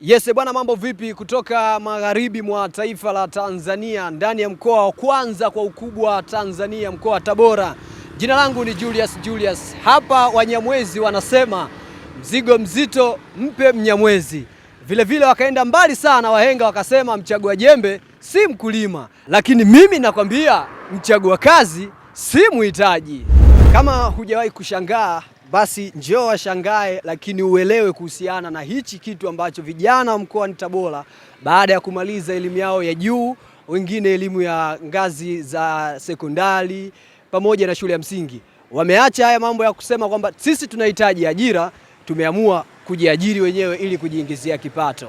Yes bwana, mambo vipi? Kutoka magharibi mwa taifa la Tanzania, ndani ya mkoa wa kwanza kwa ukubwa Tanzania, mkoa wa Tabora. Jina langu ni Julius. Hapa Wanyamwezi wanasema mzigo mzito mpe Mnyamwezi. Vile wakaenda mbali sana wahenga, wakasema mchagua jembe si mkulima, lakini mimi nakwambia mchagua kazi si muhitaji. Kama hujawahi kushangaa, basi njoo washangae, lakini uelewe kuhusiana na hichi kitu ambacho vijana wa mkoa wa Tabora baada ya kumaliza elimu yao ya juu, wengine elimu ya ngazi za sekondari pamoja na shule ya msingi, wameacha haya mambo ya kusema kwamba sisi tunahitaji ajira, tumeamua kujiajiri wenyewe ili kujiingizia kipato.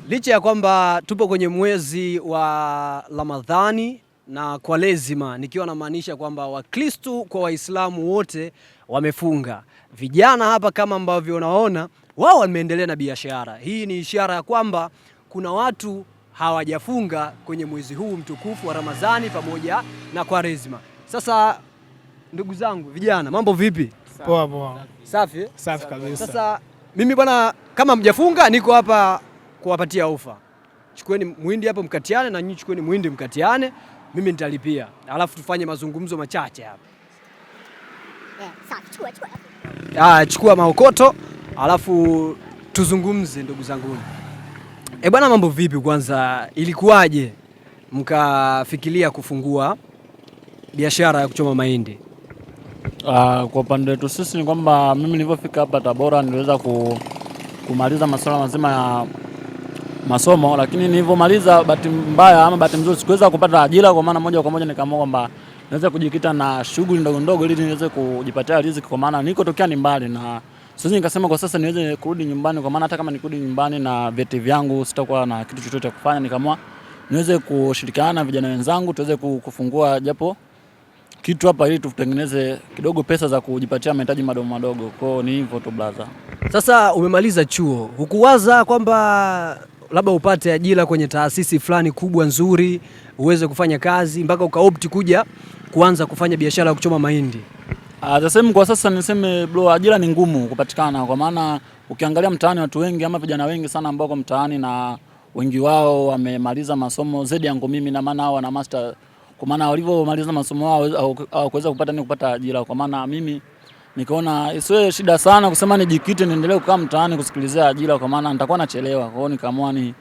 Licha ya kwamba tupo kwenye mwezi wa Ramadhani na kwa lazima, nikiwa namaanisha kwamba Wakristo kwa Waislamu wote wamefunga, vijana hapa kama ambavyo unaona wao wameendelea na biashara. Hii ni ishara ya kwamba kuna watu hawajafunga kwenye mwezi huu mtukufu wa Ramadhani pamoja na kwa lazima. Sasa ndugu zangu vijana, mambo vipi? Poa. Safi? Safi kabisa. Sasa mimi bwana, kama mjafunga niko hapa kuwapatia ofa. Chukueni muhindi hapo mkatiane, na nyinyi chukueni muhindi mkatiane, mimi nitalipia. Alafu tufanye mazungumzo machache hapa. Safi, chukua maokoto, alafu tuzungumze ndugu zangu. Bwana, mambo vipi kwanza? Ilikuwaje mkafikiria kufungua biashara ya kuchoma mahindi? Kwa upande wetu sisi ni kwamba mimi nilipofika hapa Tabora niliweza kumaliza masuala mazima ya masomo, lakini nilipomaliza bahati mbaya ama bahati nzuri sikuweza kupata ajira, kwa maana moja kwa moja nikaamua kwamba naweza kujikita na shughuli ndogo ili niweze kujipatia riziki, kwa maana niko tokea ni mbali, na sisi nikasema kwa sasa niweze kurudi nyumbani, kwa maana hata kama nikurudi nyumbani na vyeti vyangu sitakuwa na kitu chochote kufanya. Nikaamua niweze kushirikiana na vijana wenzangu tuweze kufungua japo kitu hapa ili tutengeneze kidogo pesa za kujipatia mahitaji madogo. Kwa ni hivyo tu brother. Sasa umemaliza chuo, hukuwaza kwamba labda upate ajira kwenye taasisi fulani kubwa nzuri uweze kufanya kazi mpaka ukaopti kuja kuanza kufanya biashara ya kuchoma mahindi? Kwa sasa niseme bro, ajira ni ngumu kupatikana, kwa maana ukiangalia mtaani watu wengi ama vijana wengi sana ambao kwa mtaani, na wengi wao wamemaliza masomo zaidi yangu mimi, na maana hao wana master, kwa maana walivyomaliza masomo wao au kuweza kupata ajira. Kwa maana mimi nikaona isiwe shida sana kusema nijikite niendelee kukaa mtaani kusikilizia ajira, kwa maana nitakuwa nachelewa. Kwa hiyo nikaamua ni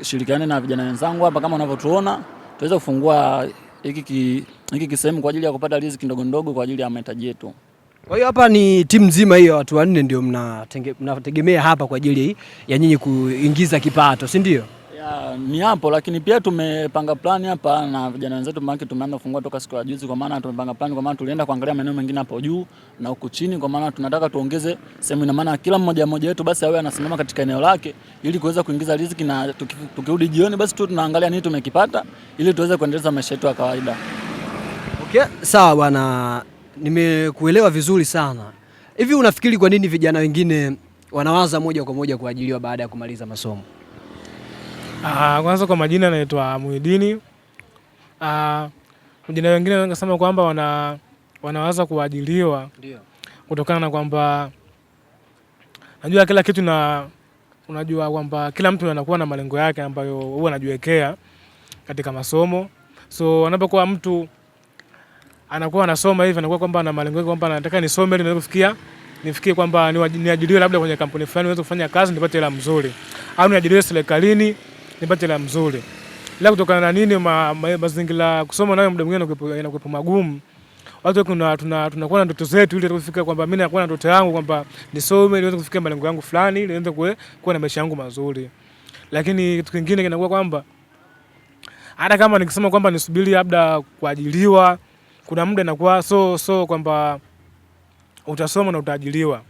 shirikiane na vijana wenzangu hapa, kama unavyotuona tuweze kufungua hiki kisehemu kwa ajili ya kupata riziki ndogo kwa ajili ya mahitaji yetu. Kwa hiyo hapa ni timu nzima hiyo, watu wanne ndio mnategemea hapa kwa ajili ya nyinyi kuingiza kipato, si ndio? Ni hapo, lakini pia tumepanga plani hapa na vijana wenzetu, maana tumeanza kufungua toka siku ya juzi. Kwa maana tumepanga plani, kwa maana tulienda kuangalia maeneo mengine hapo juu na huku chini, kwa maana tunataka tuongeze sehemu, ina maana kila mmoja wetu basi awe anasimama katika eneo lake ili kuweza kuingiza riziki, na tukirudi jioni basi tu tunaangalia nini tumekipata ili tuweze kuendeleza maisha yetu ya kawaida. Okay, sawa bwana, nimekuelewa vizuri sana. Hivi unafikiri kwa nini vijana wengine wanawaza moja kwa moja kuajiliwa baada ya kumaliza masomo? Kwanza kwa majina naitwa Muhidini. Vijana wengine wanasema kwamba wanawaza kuajiliwa kutokana na kwamba najua kila kitu, na unajua kwamba kila mtu anakuwa na malengo yake ambayo huwa anajiwekea katika masomo. So wanapokuwa mtu anakuwa anasoma hivi, anakuwa kwamba ana malengo yake kwamba nataka nisome ili nifikie kwamba niajiriwe labda kwenye kampuni fulani niweze kufanya kazi nipate hela mzuri, au niajiriwe serikalini nipate hela mzuri. Ila kutokana na nini mazingira kusoma nayo muda mwingine inakuwa magumu. Watu tunakuwa na ndoto zetu ili tufike kwamba mimi nakuwa na ndoto yangu kwamba nisome niweze kufikia malengo yangu fulani ili niweze kuwa na maisha yangu mazuri. Lakini kitu kingine kinakuwa kwamba hata kama nikisema kwamba nisubiri labda kuajiliwa, kuna muda inakuwa so kwamba utasoma na utaajiliwa.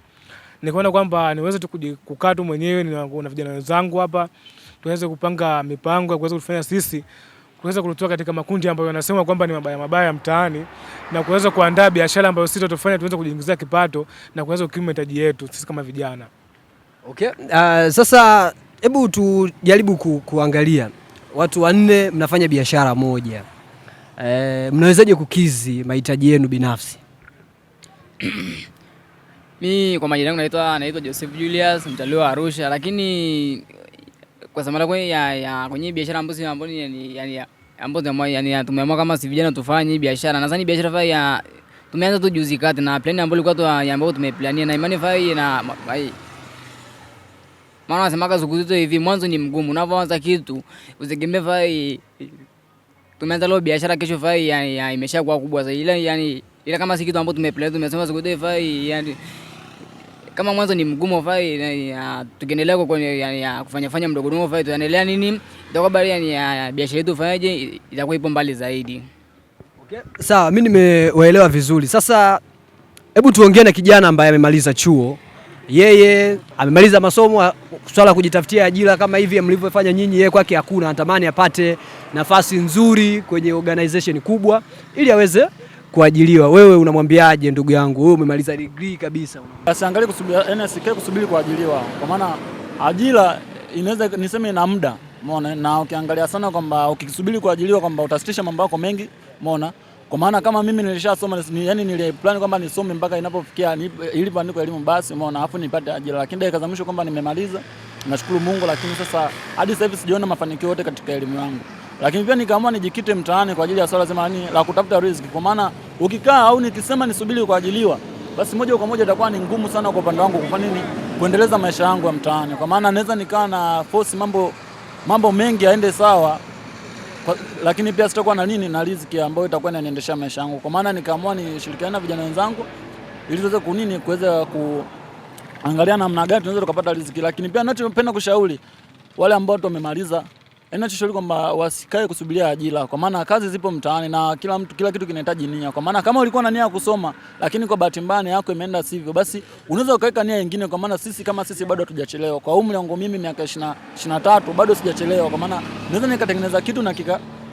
Nikaona kwamba niweze tu kukaa tu mwenyewe na vijana wenzangu hapa tuweze kupanga mipango ya kuweza kufanya sisi kuweza kutoka katika makundi ambayo yanasema kwamba ni mabaya mtaani, na kuweza kuandaa biashara ambayo sisi tutafanya tuweze kujiingizia kipato na kuweza kukimu mahitaji yetu sisi kama vijana. Okay. Sasa hebu tujaribu kuangalia watu wanne mnafanya biashara moja. Mnawezaje kukizi mahitaji yenu binafsi? Mimi kwa majina yangu naitwa Joseph Julius, mzaliwa wa Arusha, lakini kwa sababu kwenye biashara ambazo yani tumeamua kama si vijana tufanye biashara. Nadhani biashara fai tumeanza tu juzi kati na plan ambayo ilikuwa ambayo tumeplania na imani fai na maana nasema siku zote hivi mwanzo ni mgumu. Unapoanza kitu usitegemee fai tumeanza leo biashara kesho fai yani imeshakuwa kubwa zaidi. Ila kama si kitu ambacho tumeplania tumesema siku zote fai yani kama mwanzo ni mgumu fai tukiendelea kwa kufanya mdogo mdogo fai tuendelea nini itakuwa bali yani biashara yetu fanyaje itakuwa ipo mbali zaidi. Okay. Sawa, mimi nimewaelewa vizuri. Sasa hebu tuongee na kijana ambaye amemaliza chuo. Yeye amemaliza masomo, swala kujitafutia ajira kama hivi mlivyofanya nyinyi, yeye kwake hakuna, anatamani apate nafasi nzuri kwenye organization kubwa ili aweze kuajiliwa. Wewe unamwambiaje ndugu yangu? Wewe umemaliza degree kabisa. Asiangalie kusubiri, asikae kusubiri kuajiliwa. Kwa maana ajira inaweza niseme ina muda. Umeona? Na ukiangalia sana kwamba ukisubiri kuajiliwa kwamba utasitisha mambo yako mengi, umeona? Kwa maana kama mimi nilishasoma yani niliplan kwamba nisome mpaka inapofikia ilipoandikwa elimu basi, umeona, afu nipate ajira. Lakini dakika za mwisho kwamba nimemaliza, nashukuru Mungu, lakini sasa hadi sasa hivi sijaona mafanikio yote katika elimu yangu. Lakini pia nikaamua nijikite mtaani kwa ajili ya swala zima la kutafuta riziki. Kwa maana ukikaa au nikisema nisubiri kuajiliwa, basi moja kwa moja itakuwa ni ngumu sana kwa upande wangu kufanya nini, kuendeleza maisha yangu ya mtaani. Kwa maana naweza nikaa na force mambo mengi yaende sawa, lakini pia sitakuwa na nini na riziki ambayo itakuwa inaniendesha maisha yangu. Kwa maana nikaamua nishirikiane na vijana wenzangu ili tuweze kuweza kuangalia namna gani tunaweza tukapata riziki. Lakini pia ninachopenda kushauri wale ambao wamemaliza, ninachoshauri kwamba wasikae kusubiria ajira, kwa maana kazi zipo mtaani na kila kitu kinahitaji nia. Kwa maana kama ulikuwa na nia ya kusoma lakini kwa bahati mbaya yako imeenda sivyo, basi unaweza ukaweka nia nyingine. Kwa maana sisi bado hatujachelewa. Kwa umri wangu mimi miaka 23 bado sijachelewa. Kwa maana naweza nikatengeneza kitu na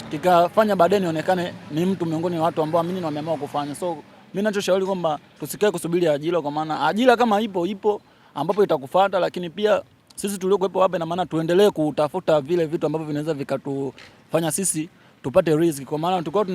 kikafanya baadaye nionekane ni mtu miongoni mwa watu ambao mimi wameamua kufanya. So mimi ninachoshauri kwamba tusikae kusubiri ajira, kwa maana ajira kama ipo ambapo itakufuata, lakini pia sisi tuliokuwepo hapa na maana tuendelee kutafuta vile vitu ambavyo vinaweza vikatufanya sisi tupate riziki. Kwa maana tulikuwa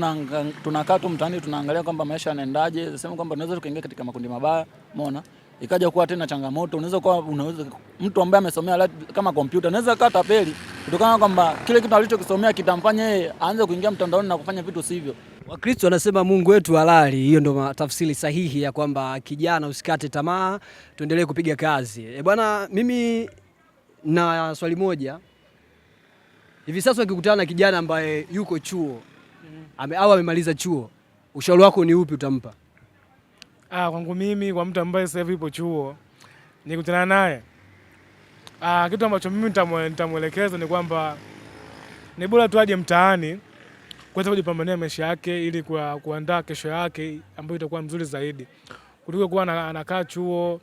tunakaa tu mtaani tunaangalia kwamba maisha yanaendaje, sema kwamba tunaweza tukaingia katika makundi mabaya, umeona? Ikaja kuwa tena changamoto, unaweza mtu ambaye amesomea kama kompyuta unaweza kaa tapeli kutokana kwamba kile kitu alichokisomea kitamfanya yeye aanze kuingia mtandaoni na kufanya vitu sivyo. Wakristo wanasema Mungu wetu halali. Hiyo ndo tafsiri sahihi ya kwamba kijana usikate tamaa, tuendelee kupiga kazi. Bwana, mimi na swali moja. Hivi sasa ukikutana na kijana ambaye yuko chuo au amemaliza chuo, ushauri wako ni upi utampa? Kwangu mimi, kwa mtu ambaye sasa hivi yupo chuo, nikutana naye, kitu ambacho mimi nitamuelekeza ni kwamba ni bora tu aje mtaani kuweza kujipambania maisha yake ili kuandaa kesho yake ambayo itakuwa nzuri zaidi, kuliko kuwa anakaa chuo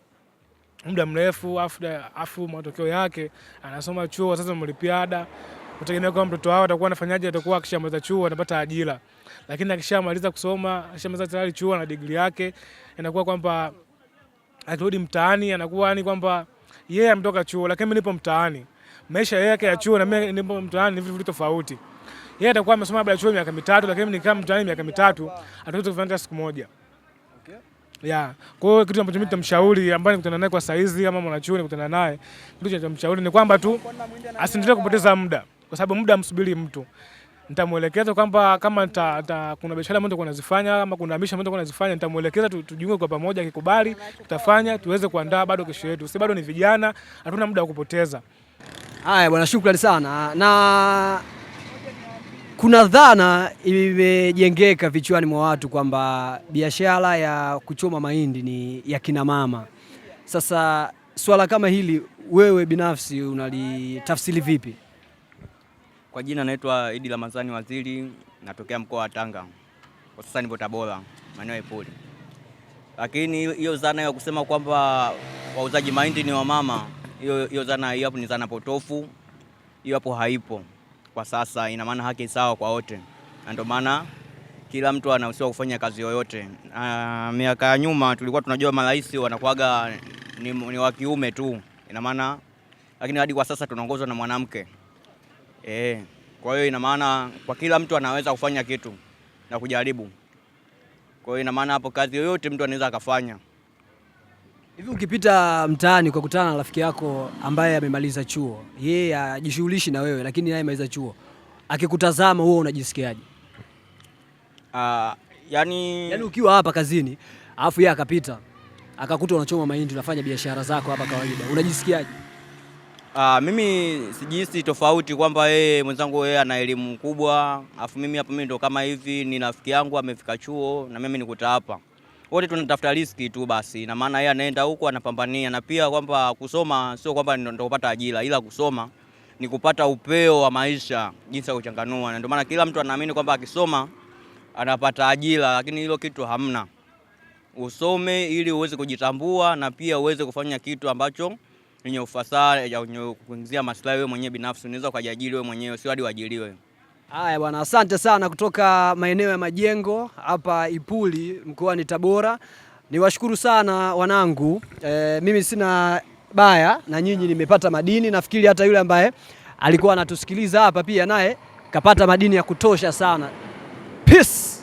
muda mrefu afu matokeo yake anasoma chuo sasa mlipia ada, utegemea kwa mtoto wao atakuwa anafanyaje? Atakuwa akishamaliza chuo anapata ajira, lakini akishamaliza kusoma, akishamaliza tayari chuo na degree yake, inakuwa kwamba akirudi mtaani anakuwa ni kwamba yeye ametoka chuo lakini mimi nipo mtaani. Maisha yake ya chuo na mimi nipo mtaani ni vitu tofauti. Yeye atakuwa amesoma baada ya chuo miaka 3, lakini mimi nikaa mtaani miaka 3, ataweza kufanya siku moja. Yeah. Kwa hiyo kitu ambacho mimi nitamshauri ambaye nikutana naye kwa saizi kama mwanachuo nikutana naye, kitu nitamshauri ni kwamba tu asiendelee kupoteza muda, kwa sababu muda msubiri mtu. Nitamuelekeza kwamba kama kuna biashara ambayo tunazifanya ama kuna misha ambayo tunazifanya, nitamuelekeza tujiunge kwa pamoja, akikubali tutafanya tuweze kuandaa bado kesho yetu. Sisi bado ni vijana, hatuna muda wa kupoteza. Haya bwana, shukrani sana. Na kuna dhana imejengeka vichwani mwa watu kwamba biashara ya kuchoma mahindi ni ya kina mama. Sasa swala kama hili wewe binafsi unalitafsiri vipi? Kwa jina naitwa Idi Ramadhani Waziri, natokea mkoa wa Tanga. Kwa sasa nipo Tabora, maeneo ya Ipuli. Lakini hiyo dhana ya kusema kwamba wauzaji mahindi ni wa mama, hiyo dhana hiyo hapo ni dhana potofu. Hiyo hapo haipo. Kwa sasa ina maana haki sawa kwa wote. Na ndio maana kila mtu anaruhusiwa kufanya kazi yoyote. Miaka ya nyuma tulikuwa tunajua marais wanakuaga ni wa kiume tu. Ina maana lakini hadi kwa sasa tunaongozwa na mwanamke. Kwa hiyo ina maana kwa kila mtu anaweza kufanya kitu na kujaribu. Kwa hiyo ina maana hapo kazi yoyote mtu anaweza akafanya. Hivi ukipita mtaani kwa kutana na rafiki yako ambaye amemaliza chuo, yeye ajishughulishi na wewe lakini naye amemaliza chuo, akikutazama wewe unajisikiaje? Yani ukiwa hapa kazini alafu yeye akapita akakuta unachoma mahindi unafanya biashara zako hapa kawaida, unajisikiaje? Mimi sijihisi tofauti kwamba yeye mwenzangu yeye ana elimu kubwa, afu mimi hapa mimi ndo kama hivi ni rafiki yangu amefika chuo na mimi nikuta hapa. Wote tunatafuta riziki tu basi, na maana yeye anaenda huko anapambania, na pia kwamba kusoma sio kwamba ndio kupata ajira, ila kusoma ni kupata upeo wa maisha, jinsi ya kuchanganua. Na ndio maana kila mtu anaamini kwamba akisoma anapata ajira, lakini hilo kitu hamna. Usome ili uweze kujitambua na pia uweze kufanya kitu ambacho yenye ufasaha ya kuingizia maslahi wewe mwenyewe binafsi. Unaweza kujiajiri wewe mwenyewe, sio hadi uajiriwe. Haya bwana, asante sana kutoka maeneo ya Majengo hapa Ipuli mkoani Tabora. Niwashukuru sana wanangu. Mimi sina baya na nyinyi, nimepata madini. Nafikiri hata yule ambaye alikuwa anatusikiliza hapa pia naye kapata madini ya kutosha sana. Peace.